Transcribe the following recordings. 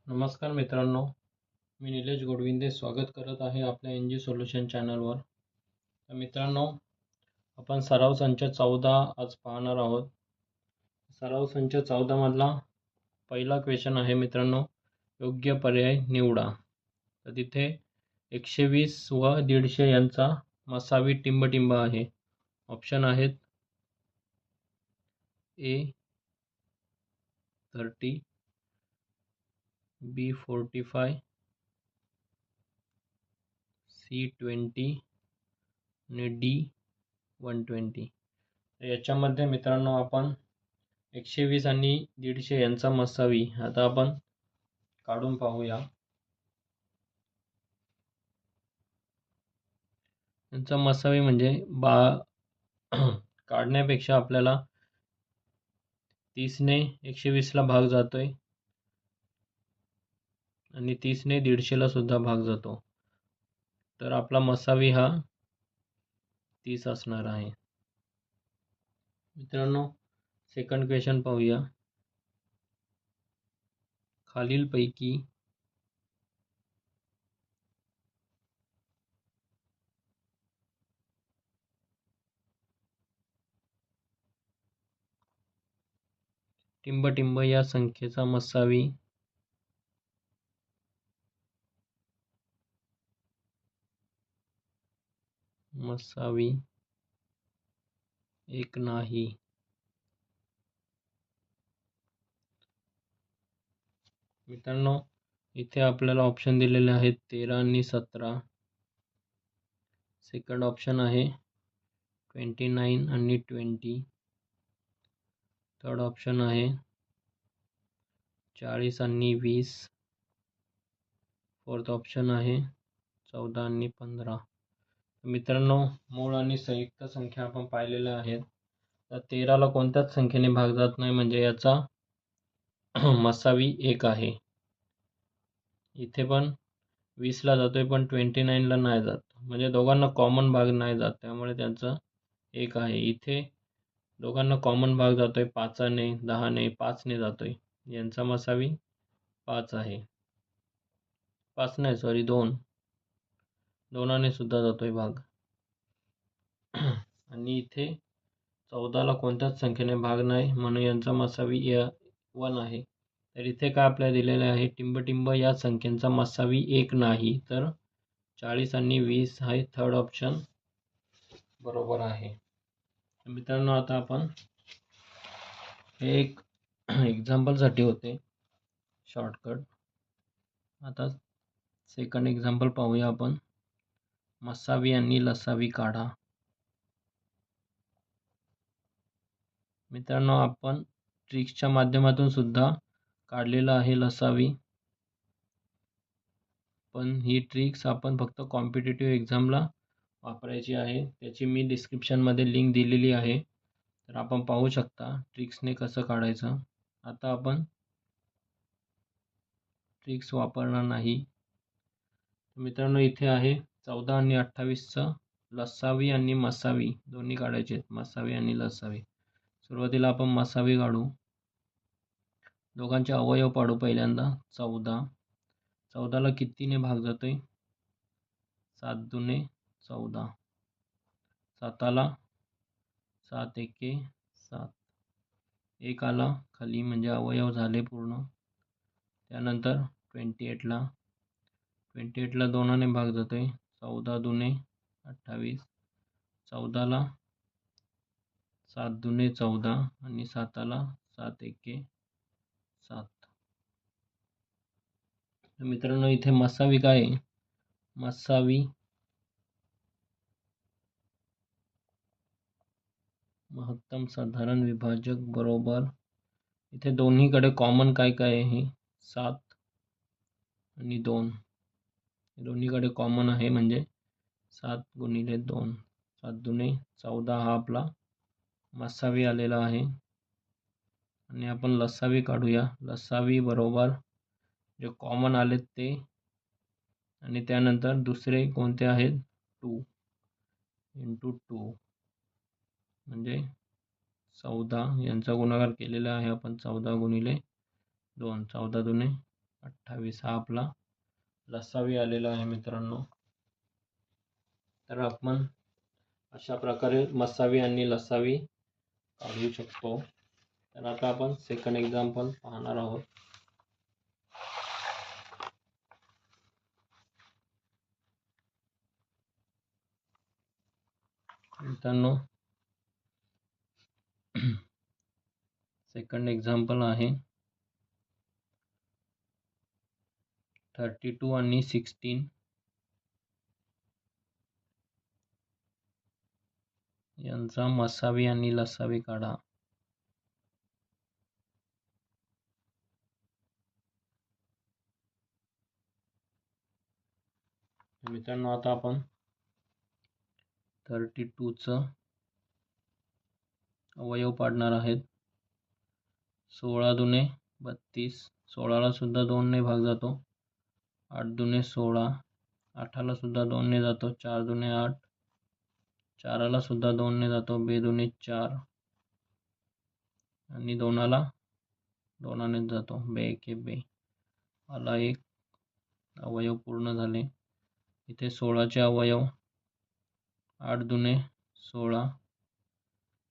नमस्कार मित्रांनो, मी निलेश गोडविंदे स्वागत करत आहे आपल्या NG सोल्युशन चॅनलवर. तर मित्रांनो, आपण सराव संच 14 आज पाहणार आहोत. सराव संच 14 मधला पहिला क्वेश्चन आहे मित्रांनो, योग्य पर्याय निवडा. तर तिथे 120 व 150 यांचा मसावी टिंबटिंब आहे. ऑप्शन आहेत A30, B45, C20 आणि D120. याच्यामध्ये मित्रांनो आपण 120 आणि 150 यांचा मसावी आता आपण काढून पाहूया. यांचा मसावी म्हणजे काढण्यापेक्षा आपल्याला 30 ने 120 ला भाग जातोय आणि 30 ने 150 ला सुद्धा भाग जातो. तर आपला मसावी हा 30 असणार आहे. मित्रांनो, सेकंड क्वेश्चन पाहूया. खालीलपैकी टिंबटिंब या संख्येचा मसावी एक नाही. मित्रांनो, इथे आपल्याला ऑप्शन दिलेले आहेत 13 आणि 17. सेकंड ऑप्शन आहे 29 आणि 20. थर्ड ऑप्शन आहे 40 आणि 20. फोर्थ ऑप्शन आहे 14 आणि 15. मित्रांनो, मूळ आणि संयुक्त संख्या आपण पाहिलेल्या आहेत. तर 13 ला कोणत्याच संख्येने भाग जात नाही, म्हणजे याचा मसावी 1 आहे. इथे पण 20 ला जातोय पण 29 ला नाही जात, म्हणजे दोघांना कॉमन भाग नाही जात, त्यामुळे त्यांचं 1 आहे. इथे दोघांना कॉमन भाग जातोय 5 ने, 10 ने, 5 ने जातोय, यांचा मसावी 5 आहे. 5 नाही, सॉरी 2. 2 ने सुद्धा जातोय भाग. आणि इथे 14 ला कोणत्याच संख्येने भाग नाही, म्हणून यांचा मसावी 1 आहे. तर इथे काय आपल्याला दिलेले आहे, टिंबटिंब या संख्येचा मसावी 1 नाही, तर 40 आणि 20 हा थर्ड ऑप्शन बरोबर आहे. मित्रांनो, आता आपण हे एक एक्झाम्पलसाठी होते शॉर्टकट. आता सेकंड एक्झाम्पल पाहूया आपण. मसावी आणि लसावी काढा. मित्रांनो, आपण ट्रिक्सच्या माध्यमातून सुद्धा काढलेलं आहे लसावी, पण ही ट्रिक्स आपण फक्त कॉम्पिटिटिव्ह एक्झामला वापरायची आहे. त्याची मी डिस्क्रिप्शनमध्ये लिंक दिलेली आहे, तर आपण पाहू शकता ट्रिक्सने कसं काढायचं. आता आपण ट्रिक्स वापरणार नाही. मित्रांनो, इथे आहे 14 आणि 28चं लसावी आणि मसावी दोन्ही काढायचे आहेत. मसावी आणि लसावी. सुरुवातीला आपण मसावी काढू. दोघांचे अवयव पाडू. पहिल्यांदा 14. 14 ला कितीने भाग जातोय? 7 दुने 14. 7 ला 7 एके 7. 1 आला खाली, म्हणजे अवयव झाले पूर्ण. त्यानंतर 28 ला 2 ने भाग जातोय. 14 दुने 28. 14 ला 7 दुने 14 आणि 7 ला 7 एके 7. तर मित्रांनो, इथे मसावी काय आहे? मसावी महत्तम साधारण विभाजक बरोबर, इथे दोन्हीकडे कॉमन काय काय आहे? 7 आणि 2. दोन्हीकडे कॉमन आहे, म्हणजे 7 गुणिले 2. 7 दुने 14 हा आपला मसावी आलेला आहे. आणि आपण लसावी काढूया. लसावी बरोबर जे कॉमन आलेत ते, आणि त्यानंतर दुसरे कोणते आहेत? 2 इंटू 2, म्हणजे 14. यांचा गुणाकार केलेला आहे आपण 14 गुणिले 2. 14 दुने 28 हा आपला लसावी आलेला आहे मित्रांनो. तर आपण अशा प्रकारे मसावी आणि लसावी काढू शकतो. तर आता आपण सेकंड एक्झाम्पल पाहणार आहोत. मित्रांनो सेकंड एक्झाम्पल आहे 32 आणि 16 यांचा मसावी आणि लसावी काढा. मित्रांनो आता आपण 32चं अवयव पाडणार आहेत. 16 दुने 32, 16ला सुद्धा 2 ने भाग जातो. 8 दुने 16, 8ला सुद्धा 2 ने जातो. 4 दुने 8, 4ला सुद्धा 2 ने जातो. 2 दुने 4 आणि 2ला 2 ने जातो. 2 एके 2 आला एक अवयव पूर्ण झाले. इथे 16चे अवयव 8 दुने 16,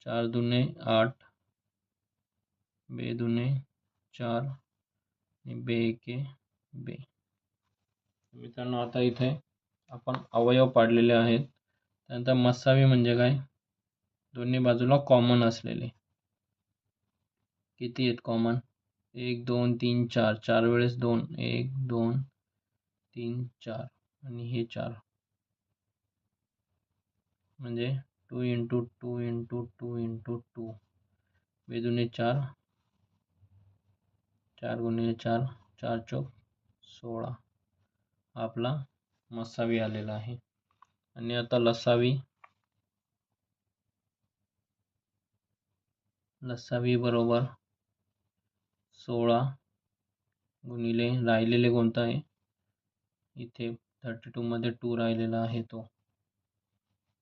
4 दुने 8, 2 दुने 4 आणि 2 एके 2. मित्रांनो आता इथे आपण अवयव पाडलेले आहेत. त्यानंतर मसावी म्हणजे काय? दोन्ही बाजूला कॉमन असलेले. किती आहेत कॉमन? 1 2 3 4, 4 वेळेस 2, 1 2 3 4 आणि हे 4 म्हणजे 2 इंटू 2 इंटू 2 इंटू 2. 2 दुने 4, 4 गुणिले 4, 4 चौक 16 हा आपला मसावी आलेला आहे. आणि आता लसावी बरोबर 16 गुणिले राहिलेले कोणता आहे? इथे 32 मध्ये 2 राहिलेला आहे तो,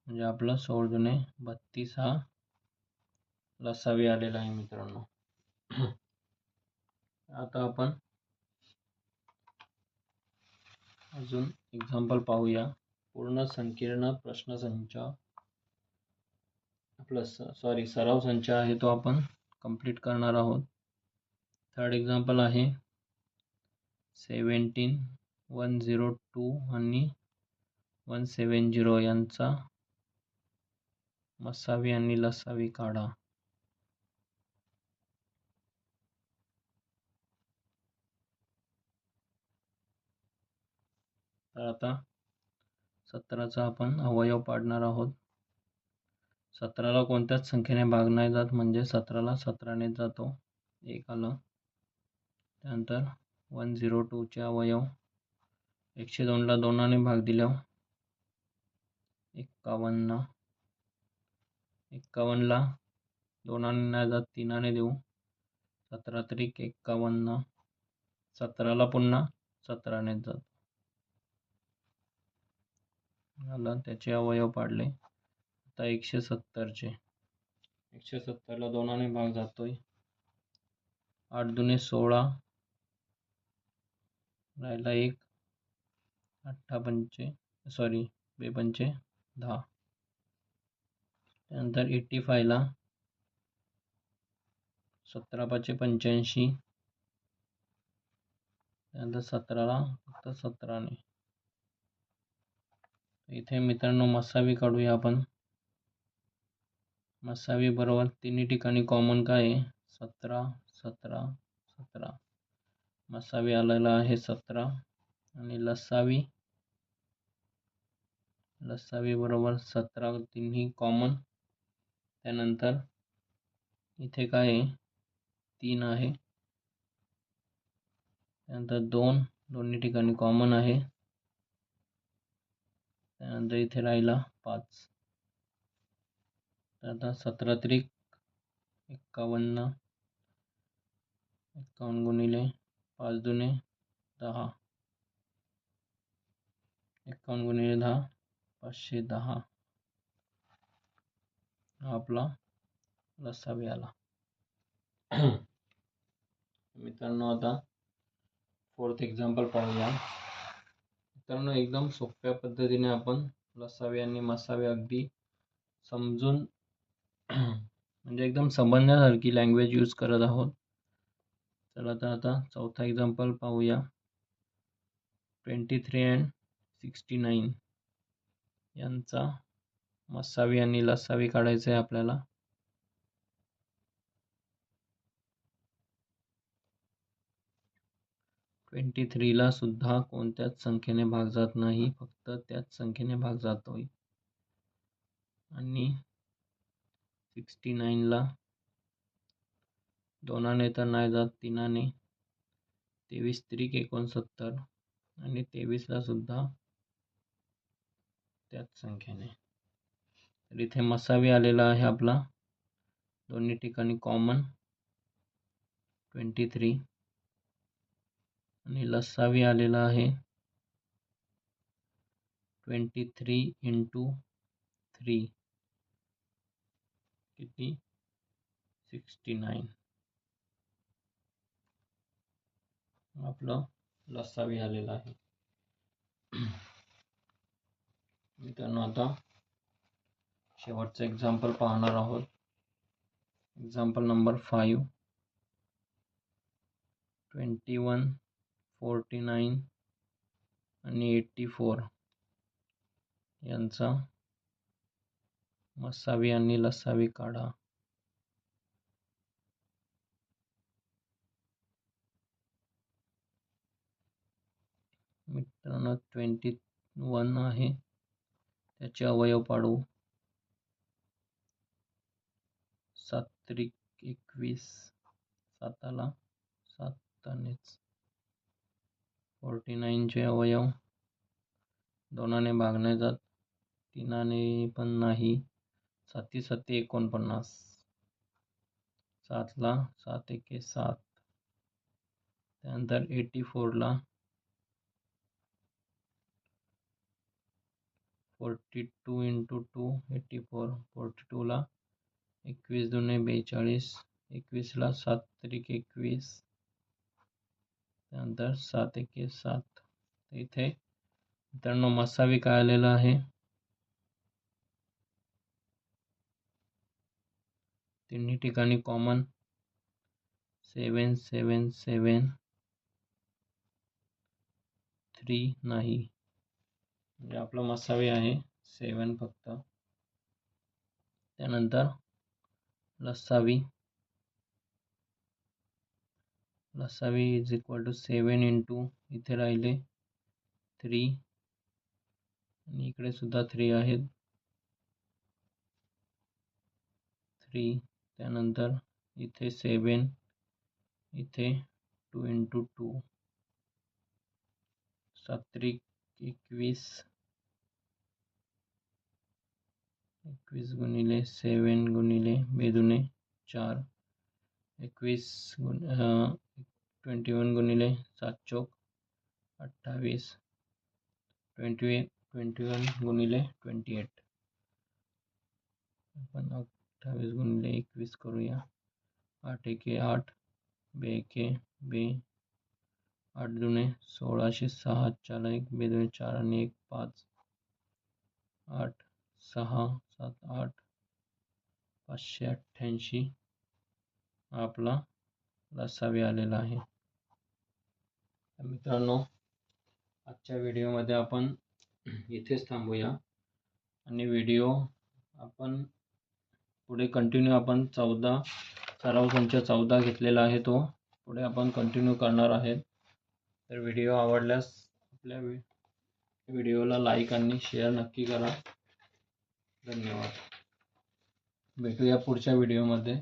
म्हणजे आपला 16 दुने 32 हा लसावी आलेला आहे मित्रांनो. आता आपण अजून एक्झाम्पल पाहूया. पूर्ण संकीर्ण प्रश्नसंच आपला सराव संच आहे तो आपण कंप्लीट करणार आहोत. थर्ड एक्झाम्पल आहे 17, 102 आणि 170 यांचा मसावी आणि लसावी काढा. तर आता 17चा आपण अवयव पाडणार आहोत. 17ला कोणत्याच संख्येने भाग नाही जात, म्हणजे 17ला 17ने जातो. 1 आलं. त्यानंतर 102चे अवयव 102ला 2ने भाग दिल्यावर 51, 51ला 2ने नाही जात, 3ने देऊ. 17 त्रिक 51, 17ला पुन्हा 17ने जात. मला त्याचे अवयव पाडले. आता 170चे 170ला 2ने भाग जातोय. 8 दुने 16 राहिला 1, 8 पंचे 2 पंचे 10. त्यानंतर 85ला 17 पाचे 85, त्यानंतर 17ला फक्त 17ने. इथे मित्रांनो मसावी काढूया आपण. मसावी बरोबर तिन्ही ठिकाणी कॉमन काय आहे? 17 17 17. मसावी आलेला आहे 17 आणि लसावी बरोबर 17 तिन्ही कॉमन. त्यानंतर इथे काय आहे? 3 आहे. त्यानंतर 2 दोन्ही ठिकाणी कॉमन आहे. त्यानंतर इथे राहिला 5. तर आता 17 त्रिक 51, 51 गुणिले 5 दुने 10, 51 गुणिले 10 510 हा आपला लसावी आला. मित्रांनो आता फोर्थ एक्झाम्पल पाहूया. मित्रांनो, एकदम सोप्या पद्धतीने आपण लसावी आणि मसावी अगदी समजून म्हणजे एकदम समजण्यासारखी लँग्वेज यूज करत आहोत. चला तर आता चौथा एक्झाम्पल पाहूया. 23 and 69 यांचा मसावी आणि लसावी काढायचं आहे आपल्याला. ट्वेंटी थ्रीला सुद्धा कोणत्याच संख्येने भाग जात नाही, फक्त त्याच संख्येने भाग जातोय. आणि 69ला दोनाने तर नाही जात, तीनाने. 23 त्रिक 69 आणि 23ला सुद्धा त्याच संख्येने. तर इथे मसावी आलेला आहे आपला, दोन्ही ठिकाणी कॉमन 23, आणि लसावी आलेला आहे 23 into 3 किती 69. आपलं लसावी आलेला आहे. मित्रांनो, आता शेवटचं एक्झाम्पल पाहणार आहोत. Example number 5. 21, 49 आणि 84 यांचा मसावी आणि लसावी काढा. मित्रांनो, 21 आहे, त्याचे अवयव पाडू. 7 त्रिक 21, 7ला 7नेच. 49चे अवयव दोनाने भाग नाही जात, तीनाने पण नाही. 7 7 49, 7ला 7 1 7. त्यानंतर 84ला 42 into 2 84. 42ला 21 दुने 42, 21ला 7 त्रिक 21, त्यानंतर 7 1 7. इथे मित्रांनो मसावी काय आलेला आहे, तिन्ही ठिकाणी कॉमन 7 7 7, 3 नाही. म्हणजे आपला मसावी आहे 7 फक्त. त्यानंतर लसावी इज इक्वल टू 7 into इथे राहिले 3, आणि इकडे सुद्धा 3 आहेत, 3. त्यानंतर इथे 7, इथे 2 into 2, 7 त्रिक 21, 21 गुणिले 7 गुणिले 2 दुने 4, 21 21 गुणिले 7 चौक 28, 21 गुणिले 28. आपण 28 गुणिले 21 करूया. 8 1 8, 2 1 2, 8 दुने 16, 6 4 1, 2 दुने 4 आणि 1 5, 8 6 7 8, 588 आपला लसावी आलेला आहे. मित्रांनो, आजच्या व्हिडिओमध्ये आपण इथेच थांबूया, आणि व्हिडिओ आपण पुढे कंटिन्यू आपण 14 सराव संच 14 घेतलेला आहे, तो पुढे आपण कंटिन्यू करणार आहेत. तर व्हिडिओ आवडल्यास आपल्या व्हिडिओला लाईक आणि शेअर नक्की करा. धन्यवाद. भेटूया पुढच्या व्हिडिओमध्ये.